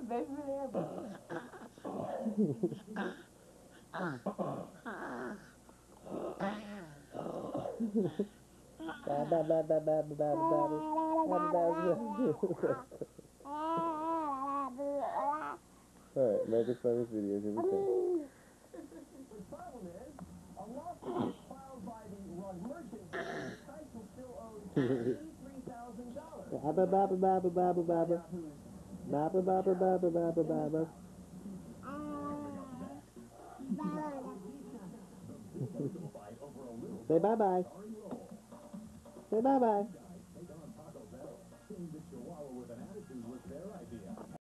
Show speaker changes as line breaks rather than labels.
Baby Amber.
Ba ba ba ba ba ba ba ba ba ba ba. Alright, make a famous video. Here we go.
The problem is, a lawsuit was filed by the rug merchants saying Tyson still owes $83,000.
Ba ba ba ba ba ba ba ba ba.
Who's
Ba ba ba ba ba ba ba ba ba ba. Say bye bye. Say bye bye.